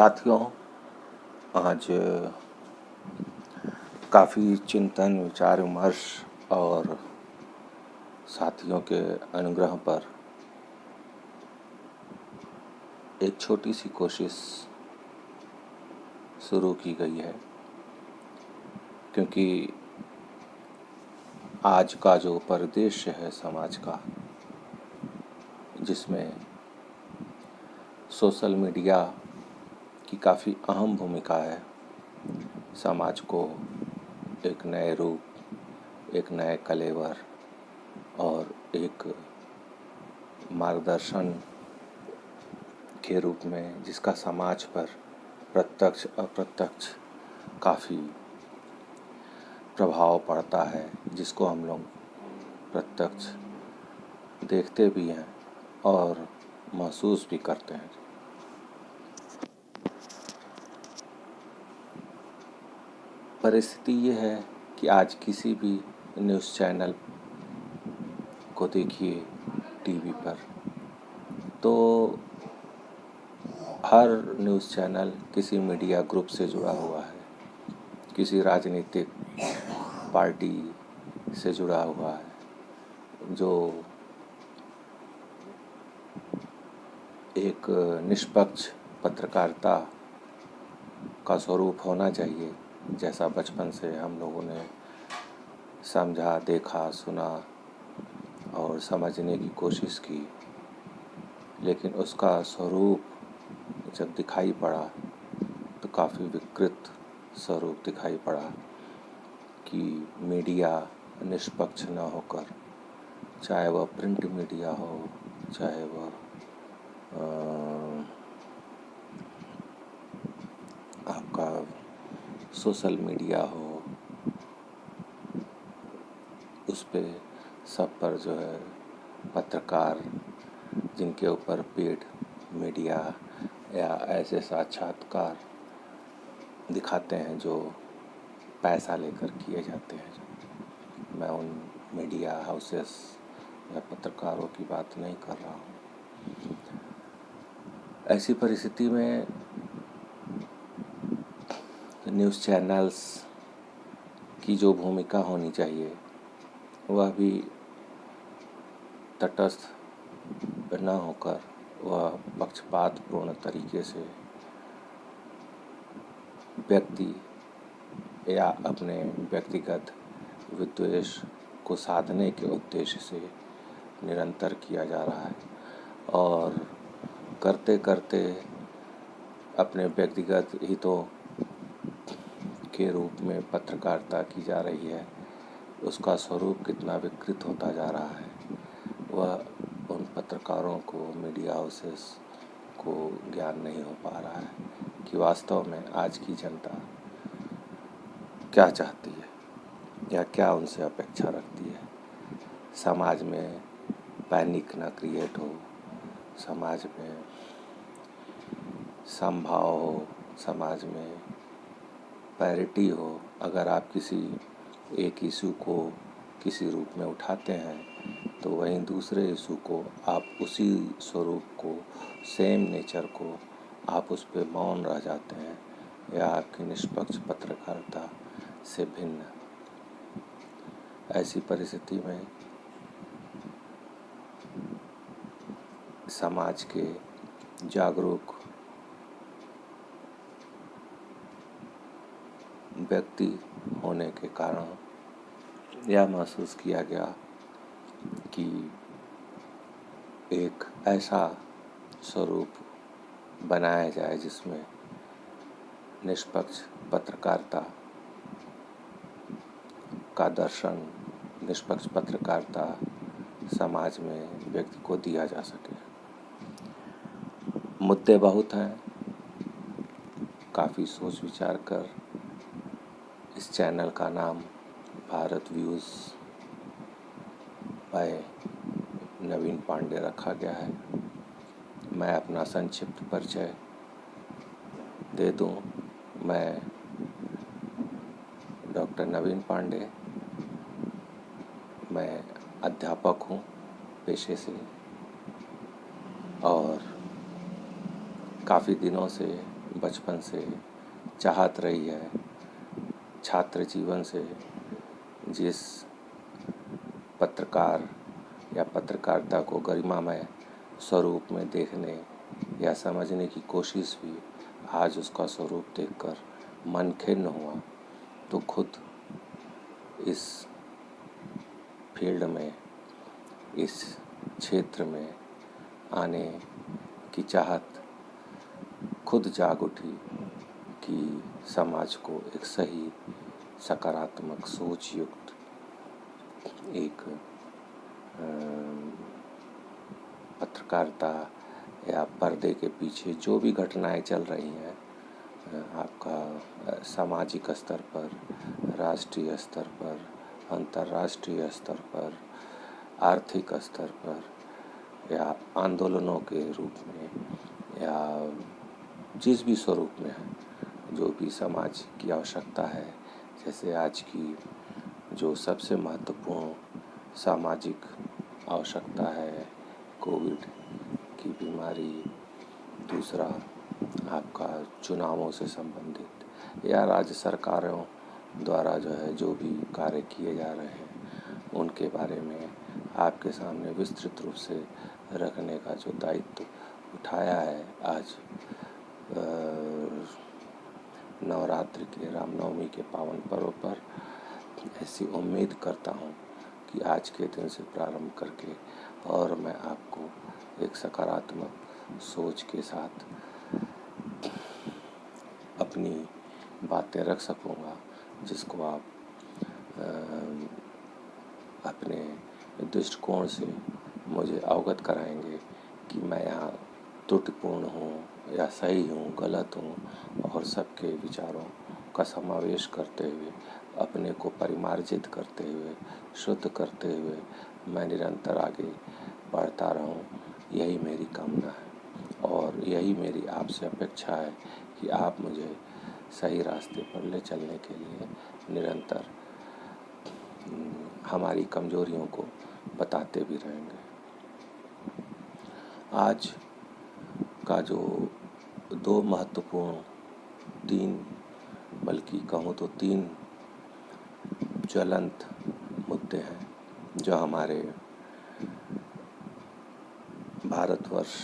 साथियों, आज काफ़ी चिंतन विचार विमर्श और साथियों के अनुग्रह पर एक छोटी सी कोशिश शुरू की गई है, क्योंकि आज का जो परिदृश्य है समाज का, जिसमें सोशल मीडिया की काफ़ी अहम भूमिका है समाज को एक नए रूप, एक नए कलेवर और एक मार्गदर्शन के रूप में, जिसका समाज पर प्रत्यक्ष अप्रत्यक्ष काफ़ी प्रभाव पड़ता है, जिसको हम लोग प्रत्यक्ष देखते भी हैं और महसूस भी करते हैं। परिस्थिति ये है कि आज किसी भी न्यूज़ चैनल को देखिए टीवी पर, तो हर न्यूज़ चैनल किसी मीडिया ग्रुप से जुड़ा हुआ है, किसी राजनीतिक पार्टी से जुड़ा हुआ है, जो एक निष्पक्ष पत्रकारिता का स्वरूप होना चाहिए, जैसा बचपन से हम लोगों ने समझा, देखा, सुना और समझने की कोशिश की। लेकिन उसका स्वरूप जब दिखाई पड़ा तो काफ़ी विकृत स्वरूप दिखाई पड़ा कि मीडिया निष्पक्ष न होकर, चाहे वह प्रिंट मीडिया हो, चाहे वह आपका सोशल मीडिया हो, उस पे सब पर जो है पत्रकार, जिनके ऊपर पेड मीडिया या ऐसे साक्षात्कार दिखाते हैं जो पैसा लेकर किए जाते हैं। मैं उन मीडिया हाउसेस या पत्रकारों की बात नहीं कर रहा हूँ। ऐसी परिस्थिति में न्यूज़ चैनल्स की जो भूमिका होनी चाहिए वह भी तटस्थ न होकर वह पक्षपातपूर्ण तरीके से व्यक्ति या अपने व्यक्तिगत विद्वेष को साधने के उद्देश्य से निरंतर किया जा रहा है, और करते करते अपने व्यक्तिगत हितों के रूप में पत्रकारिता की जा रही है। उसका स्वरूप कितना विकृत होता जा रहा है, वह उन पत्रकारों को, मीडिया हाउसेस को ज्ञान नहीं हो पा रहा है कि वास्तव में आज की जनता क्या चाहती है या क्या उनसे अपेक्षा रखती है। समाज में पैनिक ना क्रिएट हो, समाज में समभाव हो, समाज में पैरिटी हो। अगर आप किसी एक इशू को किसी रूप में उठाते हैं तो वहीं दूसरे इशू को आप उसी स्वरूप को, सेम नेचर को आप उस पे मौन रह जाते हैं, या आपकी निष्पक्ष पत्रकारिता से भिन्न। ऐसी परिस्थिति में समाज के जागरूक व्यक्ति होने के कारण यह महसूस किया गया कि एक ऐसा स्वरूप बनाया जाए जिसमें निष्पक्ष पत्रकारिता का दर्शन, निष्पक्ष पत्रकारिता समाज में व्यक्ति को दिया जा सके। मुद्दे बहुत हैं, काफ़ी सोच विचार कर इस चैनल का नाम भारत व्यूज़ बाय नवीन पांडे रखा गया है। मैं अपना संक्षिप्त परिचय दे दूं। मैं डॉक्टर नवीन पांडे, मैं अध्यापक हूं पेशे से, और काफ़ी दिनों से बचपन से चाहत रही है, छात्र जीवन से जिस पत्रकार या पत्रकारिता को गरिमामय स्वरूप में देखने या समझने की कोशिश हुई, आज उसका स्वरूप देखकर मन खिन्न हुआ, तो खुद इस फील्ड में, इस क्षेत्र में आने की चाहत खुद जाग उठी कि समाज को एक सही सकारात्मक सोच युक्त एक पत्रकारिता या पर्दे के पीछे जो भी घटनाएं चल रही हैं, आपका सामाजिक स्तर पर, राष्ट्रीय स्तर पर, अंतर्राष्ट्रीय स्तर पर, आर्थिक स्तर पर, या आंदोलनों के रूप में, या जिस भी स्वरूप में है, जो भी समाज की आवश्यकता है, जैसे आज की जो सबसे महत्वपूर्ण सामाजिक आवश्यकता है, कोविड की बीमारी, दूसरा आपका चुनावों से संबंधित या राज्य सरकारों द्वारा जो है जो भी कार्य किए जा रहे हैं, उनके बारे में आपके सामने विस्तृत रूप से रखने का जो दायित्व उठाया है। आज नवरात्रि के, रामनवमी के पावन पर्व पर ऐसी उम्मीद करता हूँ कि आज के दिन से प्रारंभ करके और मैं आपको एक सकारात्मक सोच के साथ अपनी बातें रख सकूँगा, जिसको आप अपने दृष्टिकोण से मुझे अवगत कराएंगे कि मैं यहाँ त्रुटिपूर्ण हूँ या सही हूँ, गलत हूँ, और सबके विचारों का समावेश करते हुए, अपने को परिमार्जित करते हुए, शुद्ध करते हुए मैं निरंतर आगे बढ़ता रहूं, यही मेरी कामना है और यही मेरी आपसे अपेक्षा है कि आप मुझे सही रास्ते पर ले चलने के लिए निरंतर हमारी कमजोरियों को बताते भी रहेंगे। आज का जो दो महत्वपूर्ण, तीन, बल्कि कहूँ तो तीन ज्वलंत मुद्दे हैं जो हमारे भारतवर्ष,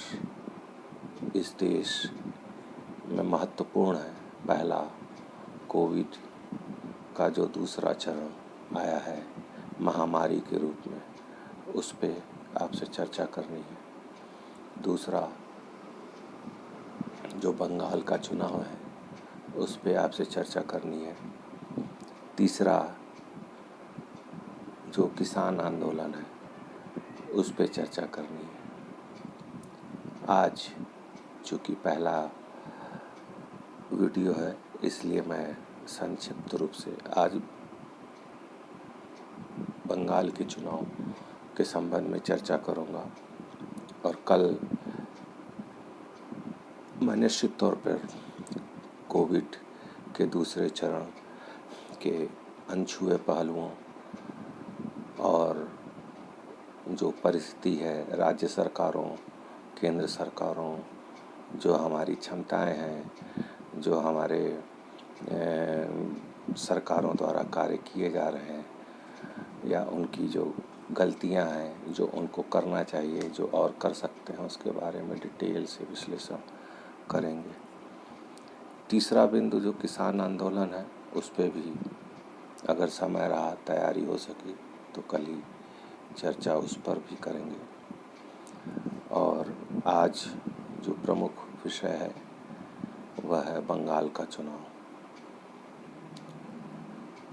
इस देश में महत्वपूर्ण है। पहला, कोविड का जो दूसरा चरण आया है महामारी के रूप में, उस पे आपसे चर्चा करनी है। दूसरा, जो बंगाल का चुनाव है, उस पे आपसे चर्चा करनी है। तीसरा, जो किसान आंदोलन है, उस पे चर्चा करनी है। आज चूँकि पहला वीडियो है, इसलिए मैं संक्षिप्त रूप से आज बंगाल के चुनाव के संबंध में चर्चा करूंगा, और कल मैं निश्चित तौर पर कोविड के दूसरे चरण के अनछुए पहलुओं और जो परिस्थिति है राज्य सरकारों, केंद्र सरकारों, जो हमारी क्षमताएं हैं, जो हमारे सरकारों द्वारा कार्य किए जा रहे हैं, या उनकी जो गलतियां हैं, जो उनको करना चाहिए, जो और कर सकते हैं, उसके बारे में डिटेल से विश्लेषण करेंगे। तीसरा बिंदु जो किसान आंदोलन है, उस पे भी अगर समय रहा, तैयारी हो सकी, तो कल ही चर्चा उस पर भी करेंगे। और आज जो प्रमुख विषय है वह है बंगाल का चुनाव।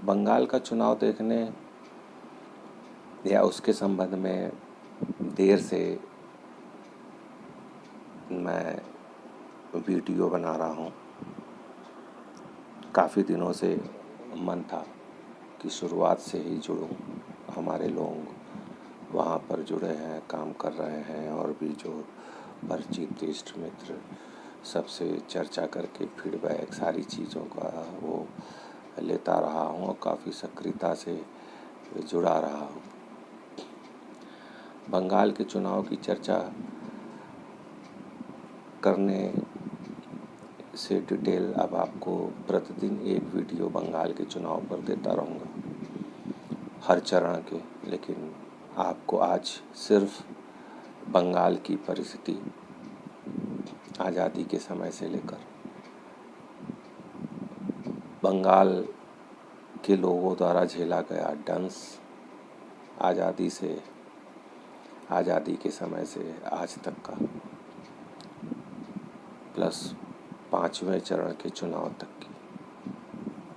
बंगाल का चुनाव देखने या उसके संबंध में देर से मैं वीडियो बना रहा हूँ। काफ़ी दिनों से मन था कि शुरुआत से ही जुड़ूं। हमारे लोग वहाँ पर जुड़े हैं, काम कर रहे हैं, और भी जो परिचित इष्ट मित्र, सबसे चर्चा करके फीडबैक, सारी चीज़ों का वो लेता रहा हूँ और काफ़ी सक्रियता से जुड़ा रहा हूँ। बंगाल के चुनाव की चर्चा करने से डिटेल अब आपको प्रतिदिन एक वीडियो बंगाल के चुनाव पर देता रहूँगा, हर चरण के। लेकिन आपको आज सिर्फ बंगाल की परिस्थिति आज़ादी के समय से लेकर बंगाल के लोगों द्वारा झेला गया डंस आज़ादी के समय से आज तक का, प्लस 5वें चरण के चुनाव तक की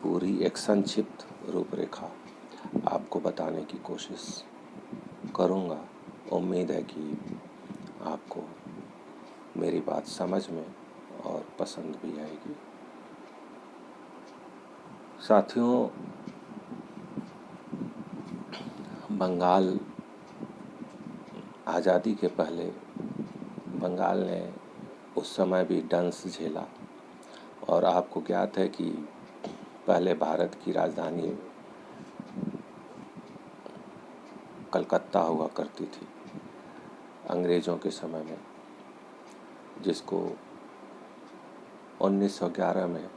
पूरी एक संक्षिप्त रूपरेखा आपको बताने की कोशिश करूँगा। उम्मीद है कि आपको मेरी बात समझ में और पसंद भी आएगी। साथियों, बंगाल आज़ादी के पहले बंगाल ने उस समय भी डंस झेला, और आपको ज्ञात है कि पहले भारत की राजधानी कलकत्ता हुआ करती थी अंग्रेज़ों के समय में, जिसको 1911 में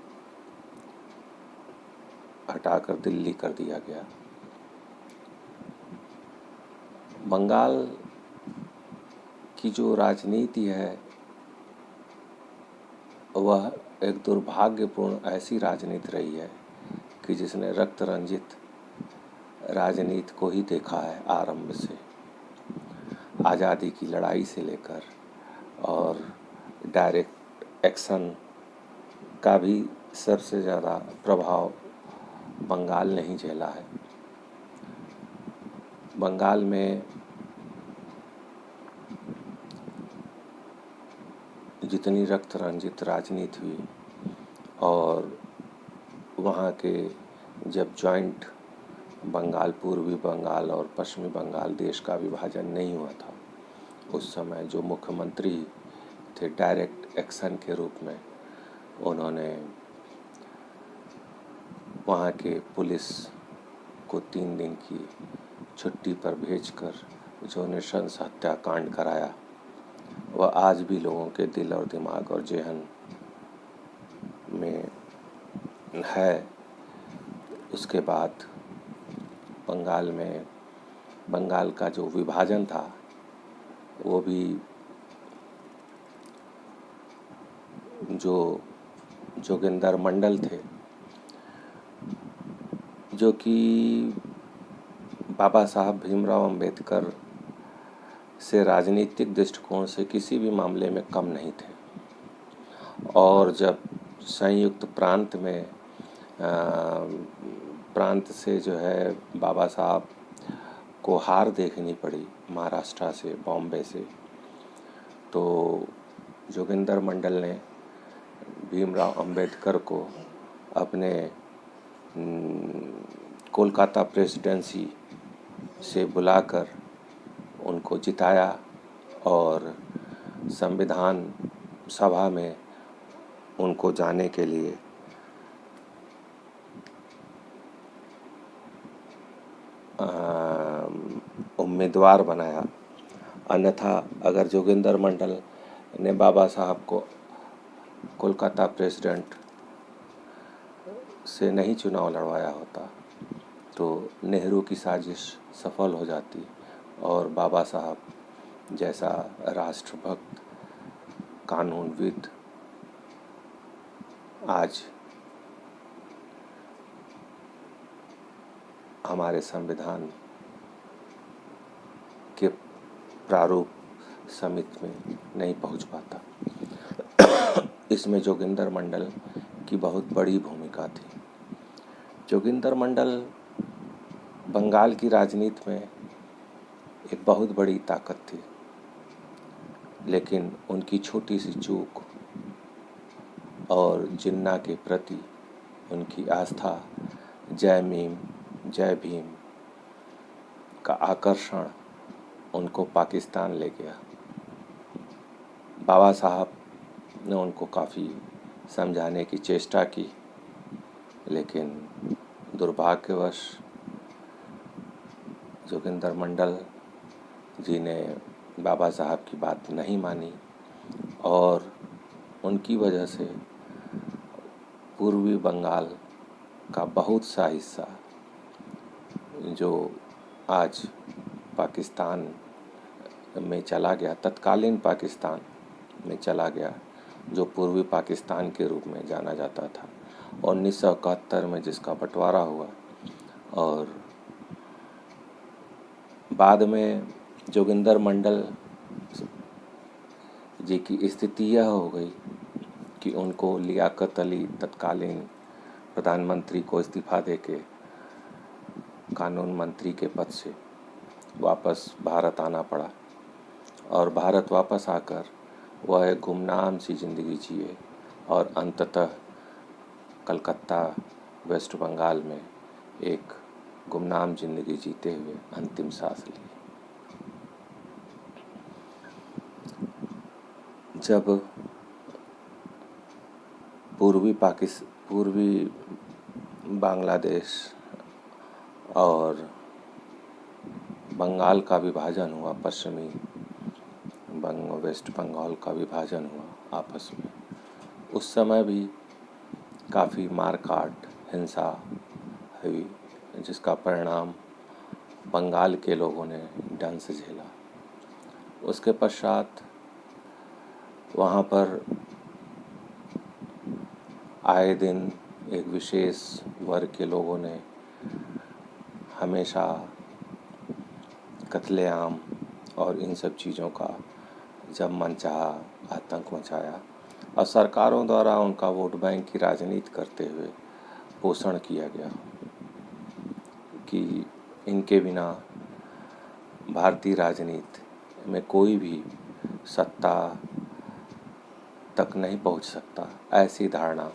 हटाकर दिल्ली कर दिया गया। बंगाल की जो राजनीति है वह एक दुर्भाग्यपूर्ण ऐसी राजनीति रही है कि जिसने रक्त रंजित राजनीति को ही देखा है आरंभ से, आज़ादी की लड़ाई से लेकर, और डायरेक्ट एक्शन का भी सबसे ज़्यादा प्रभाव बंगाल ने ही झेला है। बंगाल में जितनी रक्त रंजित राजनीति हुई, और वहाँ के जब जॉइंट बंगाल, पूर्वी बंगाल और पश्चिमी बंगाल देश का विभाजन नहीं हुआ था, उस समय जो मुख्यमंत्री थे डायरेक्ट एक्शन के रूप में, उन्होंने वहाँ के पुलिस को 3 दिन की छुट्टी पर भेजकर जो नृशंस हत्याकांड कराया, वह आज भी लोगों के दिल और दिमाग और जेहन में है। उसके बाद बंगाल का जो विभाजन था वो भी जो जोगिंदर मंडल थे, जो कि बाबा साहब भीमराव अंबेडकर से राजनीतिक दृष्टिकोण से किसी भी मामले में कम नहीं थे, और जब संयुक्त प्रांत से जो है बाबा साहब को हार देखनी पड़ी महाराष्ट्र से, बॉम्बे से, तो जोगिंदर मंडल ने भीमराव अंबेडकर को अपने कोलकाता प्रेसिडेंसी से बुलाकर उनको जिताया, और संविधान सभा में उनको जाने के लिए उम्मीदवार बनाया। अन्यथा अगर जोगिंदर मंडल ने बाबा साहब को कोलकाता प्रेसिडेंट से नहीं चुनाव लड़वाया होता तो नेहरू की साजिश सफल हो जाती, और बाबा साहब जैसा राष्ट्रभक्त कानूनविद आज हमारे संविधान के प्रारूप समिति में नहीं पहुंच पाता। इसमें जोगिंदर मंडल की बहुत बड़ी भूमिका थी। जोगिंदर मंडल बंगाल की राजनीति में एक बहुत बड़ी ताकत थी, लेकिन उनकी छोटी सी चूक और जिन्ना के प्रति उनकी आस्था, जय भीम का आकर्षण उनको पाकिस्तान ले गया। बाबा साहब ने उनको काफ़ी समझाने की चेष्टा की, लेकिन दुर्भाग्यवश जोगिंदर मंडल जी ने बाबा साहब की बात नहीं मानी, और उनकी वजह से पूर्वी बंगाल का बहुत सा हिस्सा जो आज पाकिस्तान में चला गया, तत्कालीन पाकिस्तान में चला गया, जो पूर्वी पाकिस्तान के रूप में जाना जाता था, 1971 में जिसका बंटवारा हुआ। और बाद में जोगिंदर मंडल जी की स्थिति यह हो गई कि उनको लियाकत अली तत्कालीन प्रधानमंत्री को इस्तीफा देके कानून मंत्री के पद से वापस भारत आना पड़ा। और भारत वापस आकर वह एक गुमनाम सी ज़िंदगी जिए और अंततः कलकत्ता वेस्ट बंगाल में एक गुमनाम ज़िंदगी जीते हुए अंतिम सांस ली। जब पूर्वी बांग्लादेश और बंगाल का विभाजन हुआ, पश्चिमी वेस्ट बंगाल का विभाजन हुआ आपस में, उस समय भी काफ़ी मारकाट, हिंसा हुई, जिसका परिणाम बंगाल के लोगों ने डंस झेला। उसके पश्चात वहाँ पर आए दिन एक विशेष वर्ग के लोगों ने हमेशा कत्लेआम और इन सब चीज़ों का जब मन चाहा आतंक मचाया और सरकारों द्वारा उनका वोट बैंक की राजनीति करते हुए पोषण किया गया कि इनके बिना भारतीय राजनीति में कोई भी सत्ता तक नहीं पहुंच सकता। ऐसी धारणा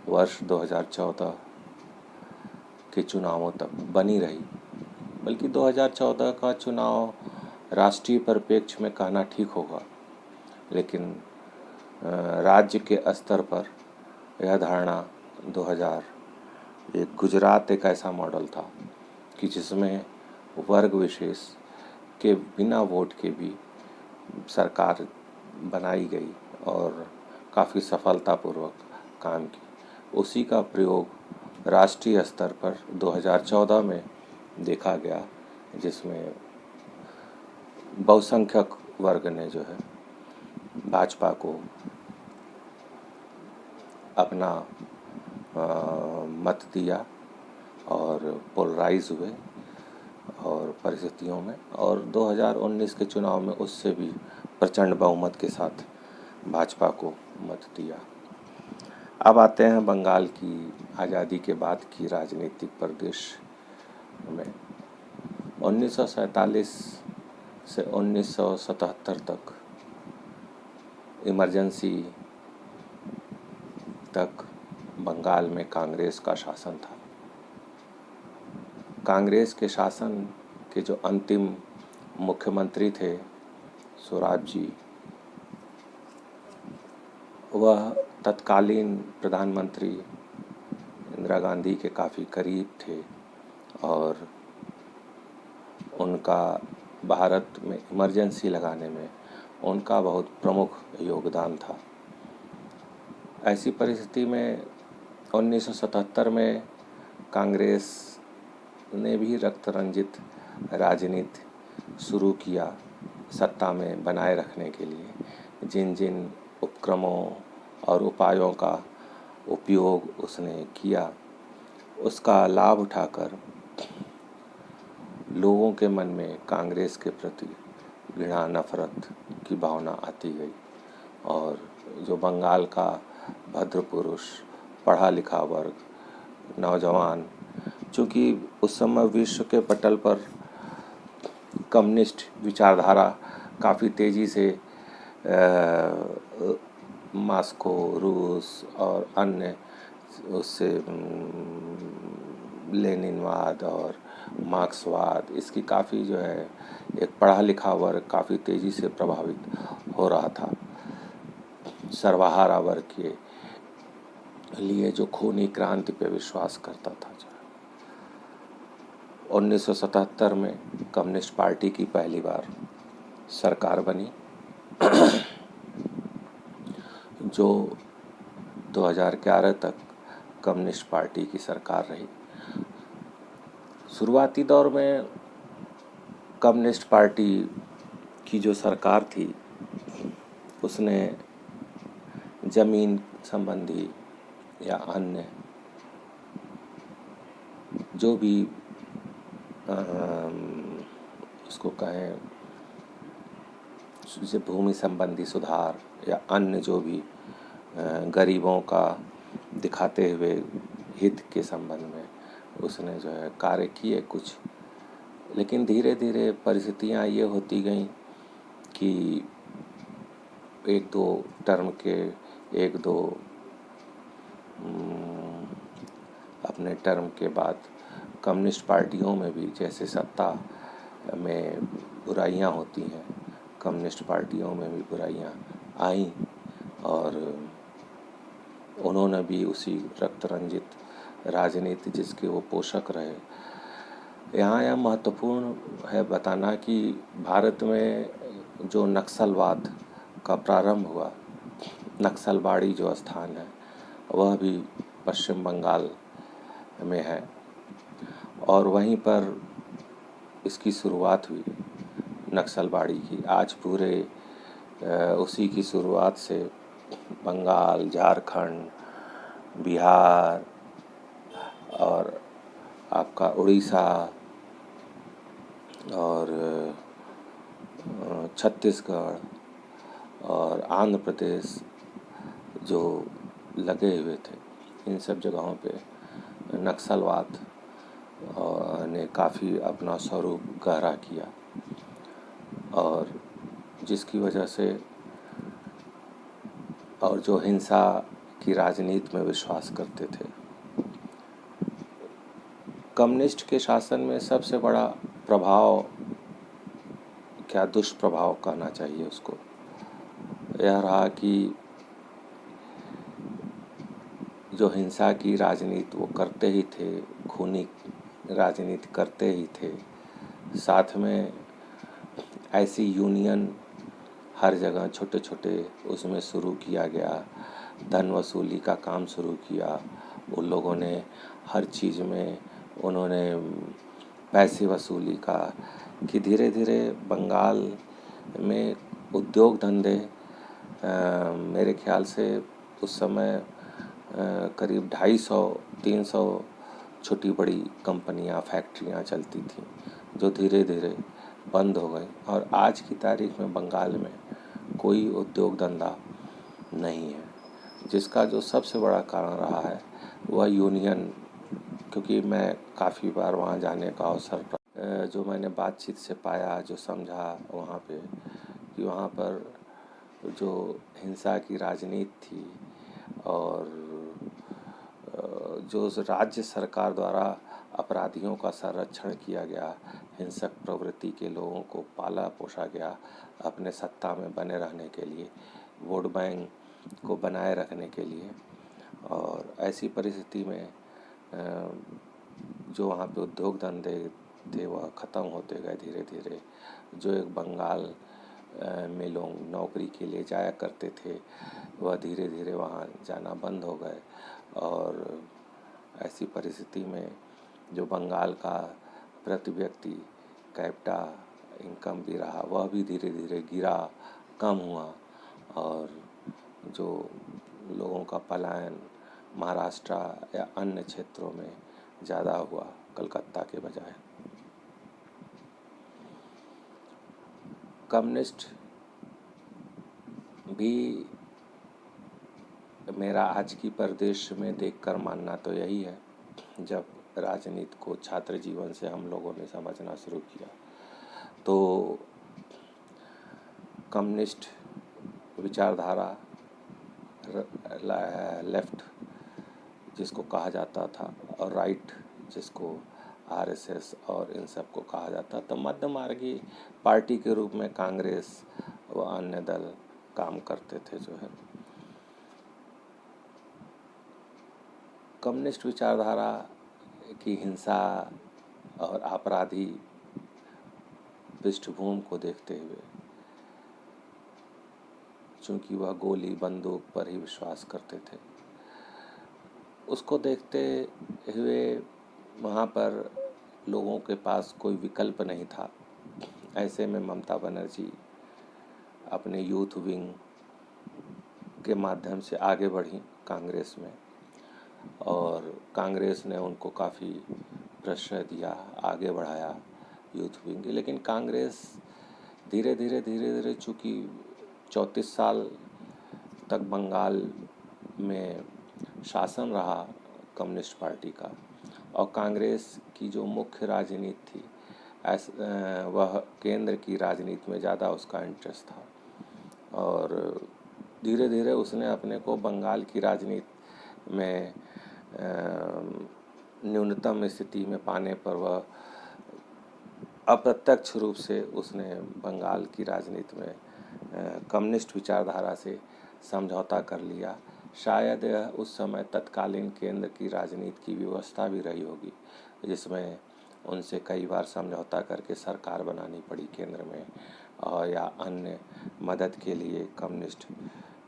वर्ष 2014 के चुनावों तक बनी रही। बल्कि 2014 का चुनाव राष्ट्रीय परिप्रेक्ष्य में कहना ठीक होगा, लेकिन राज्य के स्तर पर यह धारणा 2001 गुजरात एक ऐसा मॉडल था कि जिसमें वर्ग विशेष के बिना वोट के भी सरकार बनाई गई और काफ़ी सफलतापूर्वक काम की। उसी का प्रयोग राष्ट्रीय स्तर पर 2014 में देखा गया, जिसमें बहुसंख्यक वर्ग ने जो है भाजपा को अपना मत दिया और पोलराइज हुए और परिस्थितियों में, और 2019 के चुनाव में उससे भी प्रचंड बहुमत के साथ भाजपा को मत दिया। अब आते हैं बंगाल की आज़ादी के बाद की राजनीतिक परिदृश्य में। 1947 से 1977 तक इमरजेंसी तक बंगाल में कांग्रेस का शासन था। कांग्रेस के शासन के जो अंतिम मुख्यमंत्री थे स्वराज जी, वह तत्कालीन प्रधानमंत्री इंदिरा गांधी के काफ़ी करीब थे और उनका भारत में इमरजेंसी लगाने में उनका बहुत प्रमुख योगदान था। ऐसी परिस्थिति में 1977 में कांग्रेस ने भी रक्त रंजित राजनीति शुरू किया सत्ता में बनाए रखने के लिए। जिन जिन उपक्रमों और उपायों का उपयोग उसने किया, उसका लाभ उठाकर लोगों के मन में कांग्रेस के प्रति घृणा, नफरत की भावना आती गई और जो बंगाल का भद्र पुरुष, पढ़ा लिखा वर्ग, नौजवान, चूँकि उस समय विश्व के पटल पर कम्युनिस्ट विचारधारा काफ़ी तेज़ी से मॉस्को, रूस और अन्य उससे लेनिनवाद और मार्क्सवाद, इसकी काफ़ी जो है एक पढ़ा लिखा वर्ग काफ़ी तेज़ी से प्रभावित हो रहा था। सर्वहारा वर्ग के लिए जो खूनी क्रांति पे विश्वास करता था। 1977 में कम्युनिस्ट पार्टी की पहली बार सरकार बनी, जो 2011 तक कम्युनिस्ट पार्टी की सरकार रही। शुरुआती दौर में कम्युनिस्ट पार्टी की जो सरकार थी उसने जमीन संबंधी या अन्य जो भी उसको कहें जैसे भूमि संबंधी सुधार या अन्य जो भी गरीबों का दिखाते हुए हित के संबंध में उसने जो है कार्य किए कुछ। लेकिन धीरे धीरे परिस्थितियां ये होती गईं कि एक दो टर्म के एक दो अपने टर्म के बाद कम्युनिस्ट पार्टियों में भी जैसे सत्ता में बुराइयां होती हैं, कम्युनिस्ट पार्टियों में भी बुराइयां आईं और उन्होंने भी उसी रक्त रंजित राजनीति जिसके वो पोषक रहे। यहाँ यह महत्वपूर्ण है बताना कि भारत में जो नक्सलवाद का प्रारंभ हुआ, नक्सलबाड़ी जो स्थान है वह भी पश्चिम बंगाल में है और वहीं पर इसकी शुरुआत हुई नक्सलबाड़ी की। आज पूरे उसी की शुरुआत से बंगाल, झारखंड, बिहार और आपका उड़ीसा और छत्तीसगढ़ और आंध्र प्रदेश जो लगे हुए थे, इन सब जगहों पे नक्सलवाद ने काफ़ी अपना स्वरूप गहरा किया और जिसकी वजह से और जो हिंसा की राजनीति में विश्वास करते थे। कम्युनिस्ट के शासन में सबसे बड़ा प्रभाव, क्या दुष्प्रभाव कहना चाहिए उसको, यह रहा कि जो हिंसा की राजनीति वो करते ही थे, खूनी राजनीति करते ही थे, साथ में ऐसी यूनियन हर जगह छोटे छोटे उसमें शुरू किया गया, धन वसूली का काम शुरू किया। उन लोगों ने हर चीज़ में उन्होंने पैसे वसूली का कि धीरे धीरे बंगाल में उद्योग धंधे मेरे ख्याल से उस समय करीब 250-300 छोटी बड़ी कंपनियां, फैक्ट्रियां चलती थीं जो धीरे धीरे बंद हो गई और आज की तारीख में बंगाल में कोई उद्योग धंधा नहीं है, जिसका जो सबसे बड़ा कारण रहा है वह यूनियन। क्योंकि मैं काफ़ी बार वहाँ जाने का अवसर जो मैंने बातचीत से पाया, जो समझा वहाँ पे कि वहाँ पर जो हिंसा की राजनीति थी और जो राज्य सरकार द्वारा अपराधियों का संरक्षण किया गया, हिंसक प्रवृत्ति के लोगों को पाला पोसा गया अपने सत्ता में बने रहने के लिए, वोट बैंक को बनाए रखने के लिए। और ऐसी परिस्थिति में जो वहाँ पे उद्योग धंधे थे वह ख़त्म होते गए धीरे धीरे। जो एक बंगाल में लोग नौकरी के लिए जाया करते थे वह धीरे धीरे वहाँ जाना बंद हो गए और ऐसी परिस्थिति में जो बंगाल का प्रति व्यक्ति कैपिटा इनकम भी रहा वह भी धीरे धीरे गिरा, कम हुआ और जो लोगों का पलायन महाराष्ट्र या अन्य क्षेत्रों में ज़्यादा हुआ कलकत्ता के बजाय। कम्युनिस्ट भी मेरा आज की परिदृश्य में देखकर मानना तो यही है, जब राजनीति को छात्र जीवन से हम लोगों ने समझना शुरू किया तो कम्युनिस्ट विचारधारा, लेफ्ट जिसको कहा जाता था और राइट जिसको आरएसएस और इन सब को कहा जाता, तो मध्य मार्गी पार्टी के रूप में कांग्रेस व अन्य दल काम करते थे। जो है कम्युनिस्ट विचारधारा की हिंसा और आपराधी पृष्ठभूमि को देखते हुए, चूंकि वह गोली बंदूक पर ही विश्वास करते थे, उसको देखते हुए वहाँ पर लोगों के पास कोई विकल्प नहीं था। ऐसे में ममता बनर्जी अपने यूथ विंग के माध्यम से आगे बढ़ी कांग्रेस में, और कांग्रेस ने उनको काफ़ी प्रश्रय दिया, आगे बढ़ाया यूथ विंग। लेकिन कांग्रेस धीरे धीरे चूँकि 34 साल तक बंगाल में शासन रहा कम्युनिस्ट पार्टी का, और कांग्रेस की जो मुख्य राजनीति थी वह केंद्र की राजनीति में ज़्यादा उसका इंटरेस्ट था, और धीरे धीरे उसने अपने को बंगाल की राजनीति में न्यूनतम स्थिति में पाने पर वह अप्रत्यक्ष रूप से उसने बंगाल की राजनीति में कम्युनिस्ट विचारधारा से समझौता कर लिया। शायद उस समय तत्कालीन केंद्र की राजनीति की व्यवस्था भी रही होगी, जिसमें उनसे कई बार समझौता करके सरकार बनानी पड़ी केंद्र में, और या अन्य मदद के लिए कम्युनिस्ट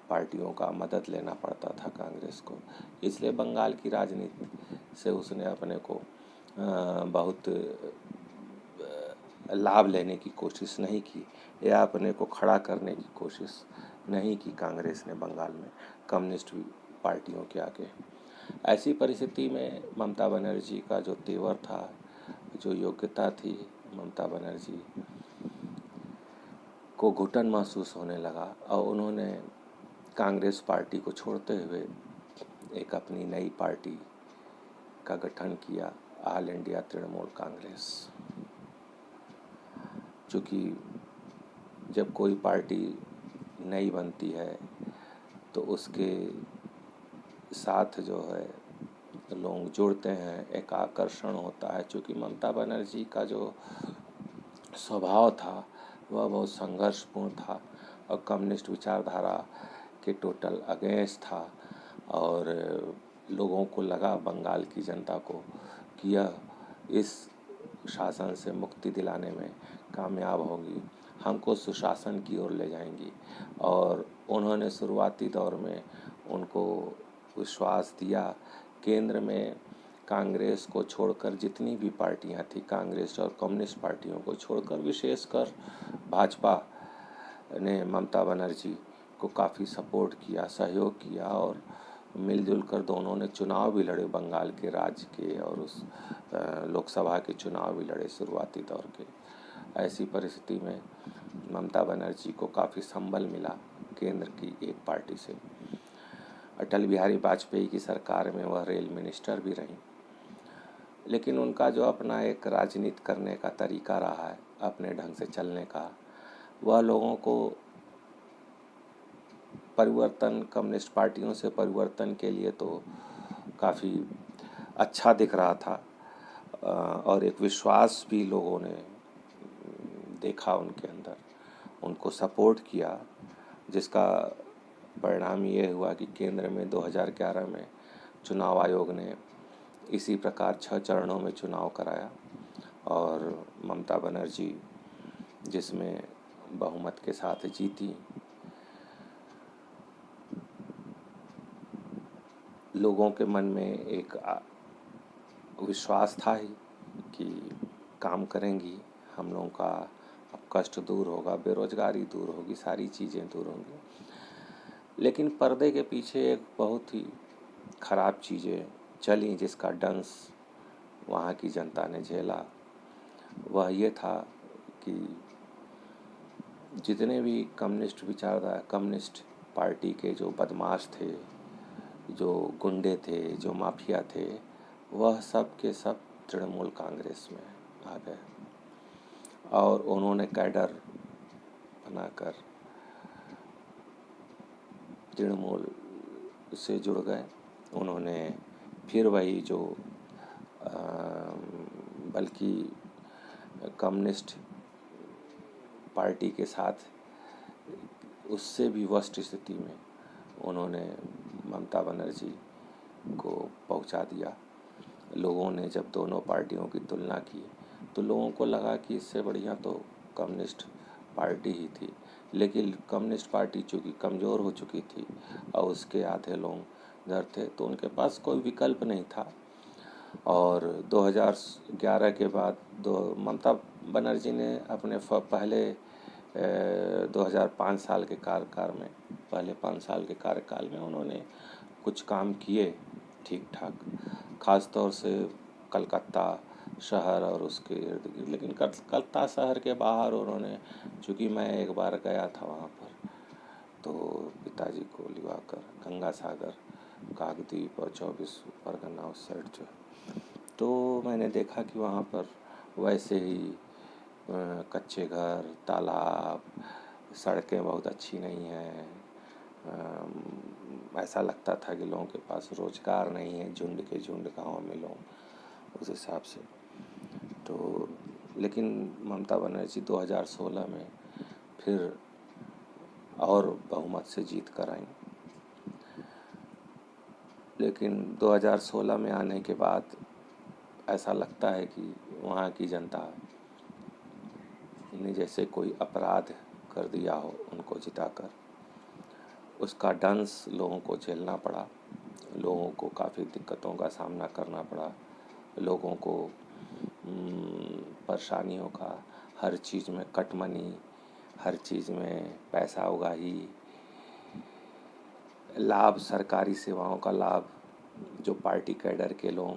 पार्टियों का मदद लेना पड़ता था कांग्रेस को। इसलिए बंगाल की राजनीति से उसने अपने को बहुत लाभ लेने की कोशिश नहीं की, या अपने को खड़ा करने की कोशिश नहीं की कांग्रेस ने बंगाल में कम्युनिस्ट पार्टियों के आगे। ऐसी परिस्थिति में ममता बनर्जी का जो तेवर था, जो योग्यता थी, ममता बनर्जी को घुटन महसूस होने लगा, और उन्होंने कांग्रेस पार्टी को छोड़ते हुए एक अपनी नई पार्टी का गठन किया, ऑल इंडिया तृणमूल कांग्रेस। चूँकि जब कोई पार्टी नई बनती है तो उसके साथ जो है लोग जुड़ते हैं, एक आकर्षण होता है। चूँकि ममता बनर्जी का जो स्वभाव था वह बहुत संघर्षपूर्ण था और कम्युनिस्ट विचारधारा के टोटल अगेंस्ट था, और लोगों को लगा, बंगाल की जनता को, कि यह इस शासन से मुक्ति दिलाने में कामयाब होगी, हमको सुशासन की ओर ले जाएंगी। और उन्होंने शुरुआती दौर में उनको विश्वास दिया। केंद्र में कांग्रेस को छोड़कर जितनी भी पार्टियां थी, कांग्रेस और कम्युनिस्ट पार्टियों को छोड़कर विशेषकर भाजपा ने ममता बनर्जी को काफ़ी सपोर्ट किया, सहयोग किया, और मिलजुल कर दोनों ने चुनाव भी लड़े, बंगाल के राज्य के और उस लोकसभा के चुनाव भी लड़े शुरुआती दौर के। ऐसी परिस्थिति में ममता बनर्जी को काफ़ी संबल मिला केंद्र की एक पार्टी से। अटल बिहारी वाजपेयी की सरकार में वह रेल मिनिस्टर भी रही, लेकिन उनका जो अपना एक राजनीति करने का तरीका रहा है, अपने ढंग से चलने का, वह लोगों को परिवर्तन, कम्युनिस्ट पार्टियों से परिवर्तन के लिए तो काफ़ी अच्छा दिख रहा था, और एक विश्वास भी लोगों ने देखा उनके अंदर, उनको सपोर्ट किया, जिसका परिणाम ये हुआ कि केंद्र में 2011 में चुनाव आयोग ने इसी प्रकार 6 चरणों में चुनाव कराया, और ममता बनर्जी जिसमें बहुमत के साथ जीती। लोगों के मन में एक विश्वास था ही कि काम करेंगी, हम लोगों का अब कष्ट दूर होगा, बेरोजगारी दूर होगी, सारी चीज़ें दूर होंगी। लेकिन पर्दे के पीछे एक बहुत ही खराब चीज़ें चली, जिसका डंस वहाँ की जनता ने झेला। वह ये था कि जितने भी कम्युनिस्ट विचारधारा, कम्युनिस्ट पार्टी के जो बदमाश थे, जो गुंडे थे, जो माफिया थे, वह सब के सब तृणमूल कांग्रेस में आ गए, और उन्होंने कैडर बनाकर तृणमूल से जुड़ गए। उन्होंने फिर वही जो बल्कि कम्युनिस्ट पार्टी के साथ उससे भी वर्स्ट स्थिति में उन्होंने ममता बनर्जी को पहुंचा दिया। लोगों ने जब दोनों पार्टियों की तुलना की तो लोगों को लगा कि इससे बढ़िया तो कम्युनिस्ट पार्टी ही थी, लेकिन कम्युनिस्ट पार्टी चूँकि कमज़ोर हो चुकी थी और उसके आधे लोग घर थे, तो उनके पास कोई विकल्प नहीं था। और 2011 के बाद ममता बनर्जी ने अपने पहले 2005 साल के कार्यकाल में, पहले 5 साल के कार्यकाल में उन्होंने कुछ काम किए ठीक ठाक, ख़ास तौर से कलकत्ता शहर और उसके इर्द गिर्द। लेकिन कलकत्ता शहर के बाहर उन्होंने, चूँकि मैं एक बार गया था वहाँ पर, तो पिताजी को लिवाकर गंगा सागर, काकद्वीप और 24 परगना उस साइड जो है, तो मैंने देखा कि वहाँ पर वैसे ही कच्चे घर, तालाब, सड़कें बहुत अच्छी नहीं हैं। ऐसा लगता था कि लोगों के पास रोजगार नहीं है, झुंड के झुंड गाँव में लोग उस हिसाब से। तो लेकिन ममता बनर्जी 2016 में फिर और बहुमत से जीत कर आई। लेकिन 2016 में आने के बाद ऐसा लगता है कि वहाँ की जनता ने जैसे कोई अपराध कर दिया हो उनको जिताकर। उसका डंस लोगों को झेलना पड़ा, लोगों को काफ़ी दिक्कतों का सामना करना पड़ा, लोगों को परेशानियों का, हर चीज़ में कटमनी, हर चीज़ में पैसा उगाही, लाभ, सरकारी सेवाओं का लाभ जो पार्टी कैडर के लोग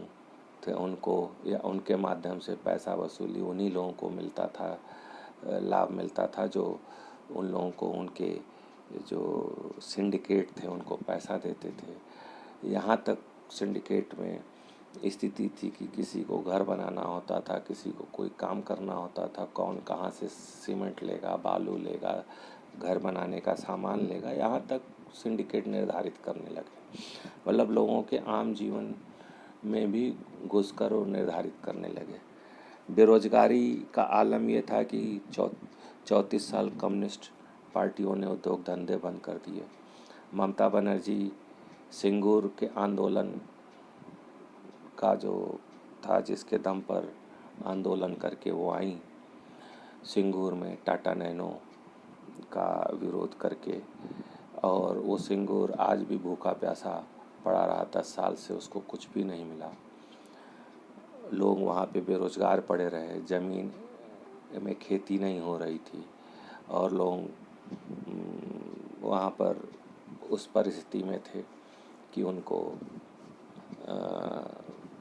थे उनको या उनके माध्यम से पैसा वसूली उन्हीं लोगों को मिलता था, लाभ मिलता था जो उन लोगों को उनके जो सिंडिकेट थे उनको पैसा देते थे। यहाँ तक सिंडिकेट में स्थिति थी कि किसी को घर बनाना होता था, किसी को कोई काम करना होता था, कौन कहाँ से सीमेंट लेगा, बालू लेगा, घर बनाने का सामान लेगा, यहाँ तक सिंडिकेट निर्धारित करने लगे। मतलब लोगों के आम जीवन में भी घुसकर वो निर्धारित करने लगे। बेरोजगारी का आलम ये था कि 34 साल कम्युनिस्ट पार्टियों ने उद्योग धंधे बंद कर दिए। ममता बनर्जी सिंगूर के आंदोलन का जो था, जिसके दम पर आंदोलन करके वो आई, सिंगूर में टाटा नैनो का विरोध करके, और वो सिंगूर आज भी भूखा प्यासा पड़ा रहा। 10 साल से उसको कुछ भी नहीं मिला। लोग वहाँ पे बेरोजगार पड़े रहे, ज़मीन में खेती नहीं हो रही थी और लोग वहाँ पर उस परिस्थिति में थे कि उनको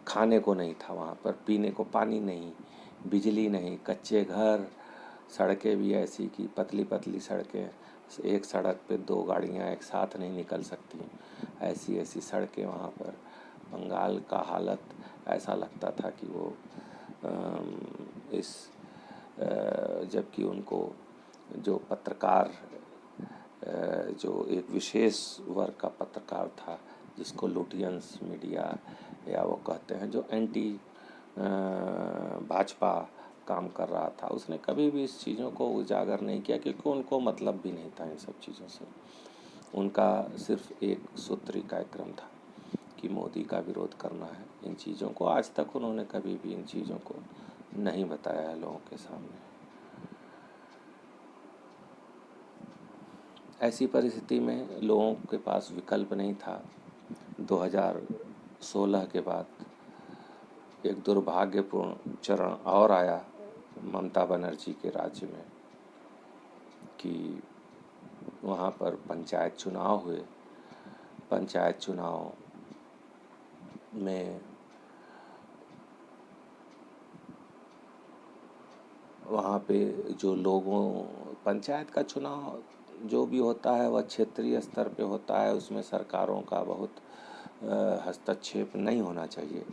खाने को नहीं था, वहाँ पर पीने को पानी नहीं, बिजली नहीं, कच्चे घर, सड़कें भी ऐसी कि पतली पतली सड़कें, एक सड़क पे 2 गाड़ियाँ एक साथ नहीं निकल सकती, ऐसी ऐसी सड़कें वहाँ पर। बंगाल का हालत ऐसा लगता था कि वो जबकि उनको जो पत्रकार, जो एक विशेष वर्ग का पत्रकार था जिसको लुटियंस मीडिया या वो कहते हैं, जो एंटी भाजपा काम कर रहा था, उसने कभी भी इस चीज़ों को उजागर नहीं किया क्योंकि उनको मतलब भी नहीं था इन सब चीज़ों से। उनका सिर्फ एक सूत्री कार्यक्रम था कि मोदी का विरोध करना है। इन चीज़ों को आज तक उन्होंने कभी भी इन चीज़ों को नहीं बताया है लोगों के सामने। ऐसी परिस्थिति में लोगों के पास विकल्प नहीं था। 2016 के बाद एक दुर्भाग्यपूर्ण चरण और आया ममता बनर्जी के राज्य में कि वहाँ पर पंचायत चुनाव हुए। पंचायत चुनाव में वहाँ पे जो लोगों, पंचायत का चुनाव जो भी होता है वह क्षेत्रीय स्तर पे होता है, उसमें सरकारों का बहुत हस्तक्षेप नहीं होना चाहिए।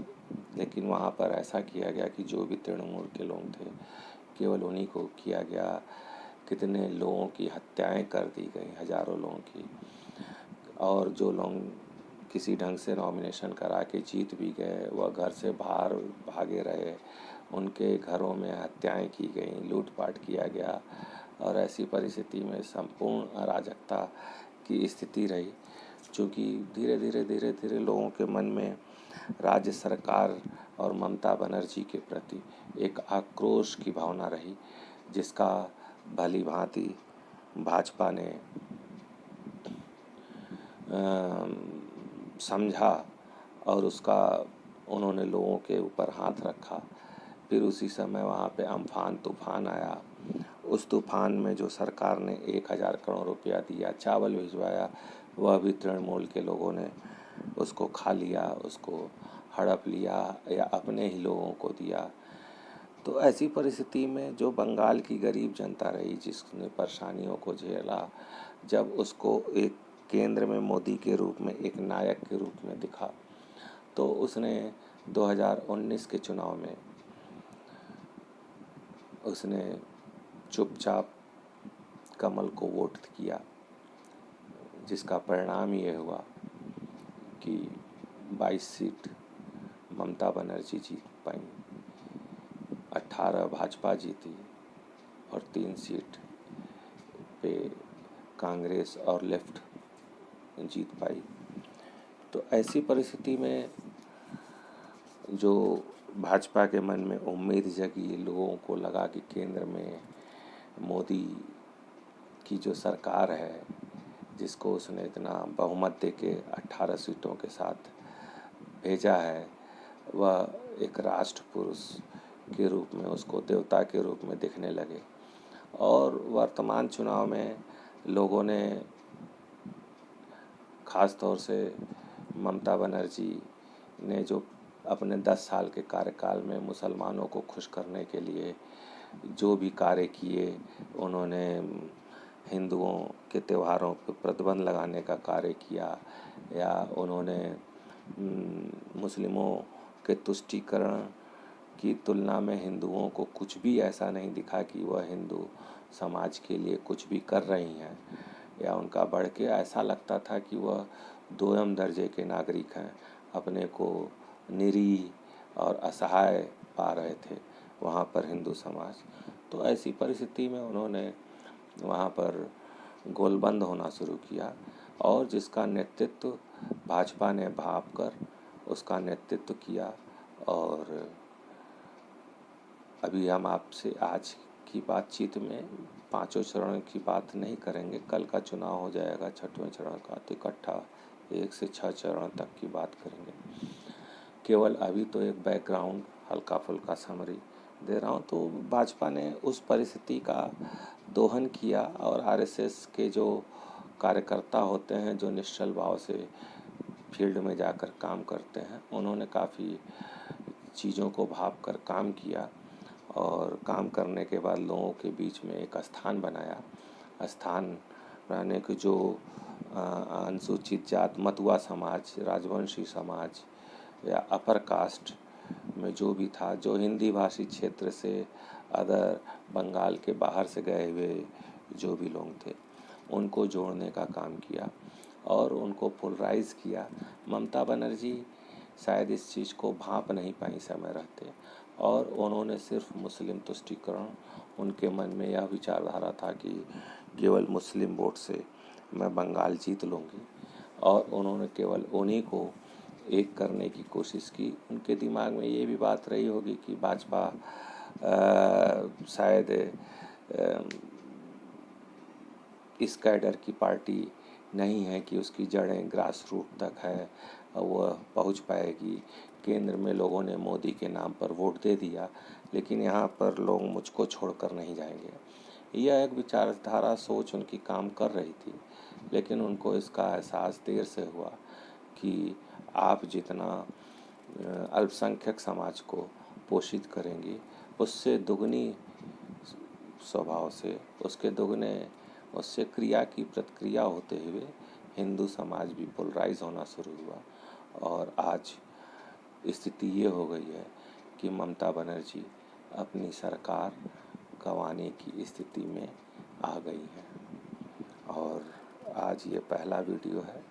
लेकिन वहाँ पर ऐसा किया गया कि जो भी तृणमूल के लोग थे केवल उन्हीं को किया गया। कितने लोगों की हत्याएं कर दी गई, हजारों लोगों की। और जो लोग किसी ढंग से नॉमिनेशन करा के जीत भी गए वह घर से बाहर भागे रहे, उनके घरों में हत्याएं की गई, लूटपाट किया गया। और ऐसी परिस्थिति में संपूर्ण अराजकता की स्थिति रही, चूँकि धीरे धीरे लोगों के मन में राज्य सरकार और ममता बनर्जी के प्रति एक आक्रोश की भावना रही, जिसका भली भांति भाजपा ने समझा और उसका उन्होंने लोगों के ऊपर हाथ रखा। फिर उसी समय वहाँ पे अम्फान तूफान आया। उस तूफान में जो सरकार ने 1000 करोड़ रुपया दिया, चावल भिजवाया, वह भी तृणमूल के लोगों ने उसको खा लिया, उसको हड़प लिया या अपने ही लोगों को दिया। तो ऐसी परिस्थिति में जो बंगाल की गरीब जनता रही, जिसने परेशानियों को झेला, जब उसको एक केंद्र में मोदी के रूप में एक नायक के रूप में दिखा, तो उसने 2019 के चुनाव में उसने चुपचाप कमल को वोट किया, जिसका परिणाम ये हुआ कि 22 सीट ममता बनर्जी जीत पाई, 18 भाजपा जीती और 3 सीट पे कांग्रेस और लेफ्ट जीत पाई। तो ऐसी परिस्थिति में जो भाजपा के मन में उम्मीद जगी, लोगों को लगा कि केंद्र में मोदी की जो सरकार है, जिसको उसने इतना बहुमत देके 18 सीटों के साथ भेजा है, वह एक राष्ट्र पुरुष के रूप में, उसको देवता के रूप में दिखने लगे। और वर्तमान चुनाव में लोगों ने ख़ास तौर से ममता बनर्जी ने जो अपने 10 साल के कार्यकाल में मुसलमानों को खुश करने के लिए जो भी कार्य किए, उन्होंने हिंदुओं के त्योहारों पर प्रतिबंध लगाने का कार्य किया, या उन्होंने मुस्लिमों के तुष्टीकरण की तुलना में हिंदुओं को कुछ भी ऐसा नहीं दिखा कि वह हिंदू समाज के लिए कुछ भी कर रही हैं, या उनका बढ़ के ऐसा लगता था कि वह दोयम दर्जे के नागरिक हैं, अपने को निरीह और असहाय पा रहे थे वहाँ पर हिंदू समाज। तो ऐसी परिस्थिति में उन्होंने वहाँ पर गोलबंद होना शुरू किया, और जिसका नेतृत्व भाजपा ने भाप कर उसका नेतृत्व किया। और अभी हम आपसे आज की बातचीत में 5 चरण की बात नहीं करेंगे, कल का चुनाव हो जाएगा 6वें चरण का, तो इकट्ठा 1 से 6 चरण तक की बात करेंगे। केवल अभी तो एक बैकग्राउंड हल्का फुल्का समरी दे रहा हूँ। तो भाजपा ने उस परिस्थिति का दोहन किया, और आरएसएस के जो कार्यकर्ता होते हैं, जो निश्चल भाव से फील्ड में जाकर काम करते हैं, उन्होंने काफ़ी चीज़ों को भाप कर काम किया, और काम करने के बाद लोगों के बीच में एक स्थान बनाया। स्थान रहने के जो अनुसूचित जात, मतुआ समाज, राजवंशी समाज या अपर कास्ट में जो भी था, जो हिंदी भाषी क्षेत्र से अदर बंगाल के बाहर से गए हुए जो भी लोग थे, उनको जोड़ने का काम किया और उनको पोलराइज किया। ममता बनर्जी शायद इस चीज़ को भांप नहीं पाई समय रहते, और उन्होंने सिर्फ मुस्लिम तुष्टीकरण, उनके मन में यह विचारधारा था कि केवल मुस्लिम वोट से मैं बंगाल जीत लूँगी, और उन्होंने केवल उन्हीं को एक करने की कोशिश की। उनके दिमाग में ये भी बात रही होगी कि भाजपा शायद इस कैडर की पार्टी नहीं है कि उसकी जड़ें ग्रास रूट तक है और वह पहुंच पाएगी। केंद्र में लोगों ने मोदी के नाम पर वोट दे दिया, लेकिन यहाँ पर लोग मुझको छोड़कर नहीं जाएंगे। यह एक विचारधारा सोच उनकी काम कर रही थी, लेकिन उनको इसका एहसास देर से हुआ कि आप जितना अल्पसंख्यक समाज को पोषित करेंगी, उससे दुगनी स्वभाव से, उसके दुगने उससे क्रिया की प्रतिक्रिया होते हुए हिंदू समाज भी पोलराइज होना शुरू हुआ। और आज स्थिति ये हो गई है कि ममता बनर्जी अपनी सरकार गंवाने की स्थिति में आ गई है। और आज ये पहला वीडियो है,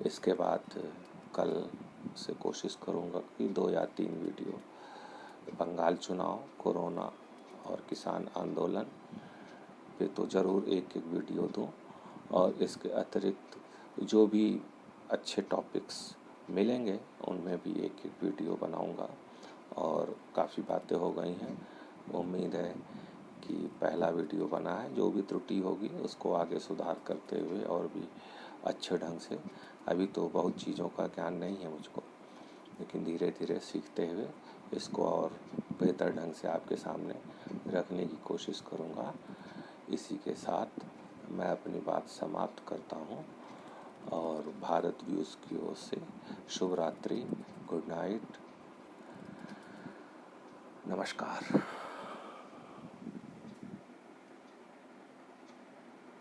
इसके बाद कल से कोशिश करूँगा कि 2 या 3 वीडियो बंगाल चुनाव, कोरोना और किसान आंदोलन पे तो ज़रूर एक वीडियो दूँ, और इसके अतिरिक्त जो भी अच्छे टॉपिक्स मिलेंगे उनमें भी एक वीडियो बनाऊँगा। और काफ़ी बातें हो गई हैं, उम्मीद है कि पहला वीडियो बना है, जो भी त्रुटि होगी उसको आगे सुधार करते हुए और भी अच्छे ढंग से। अभी तो बहुत चीज़ों का ज्ञान नहीं है मुझको, लेकिन धीरे धीरे सीखते हुए इसको और बेहतर ढंग से आपके सामने रखने की कोशिश करूँगा। इसी के साथ मैं अपनी बात समाप्त करता हूँ और भारत व्यूज़ की ओर से शुभ रात्रि, गुड नाइट, नमस्कार।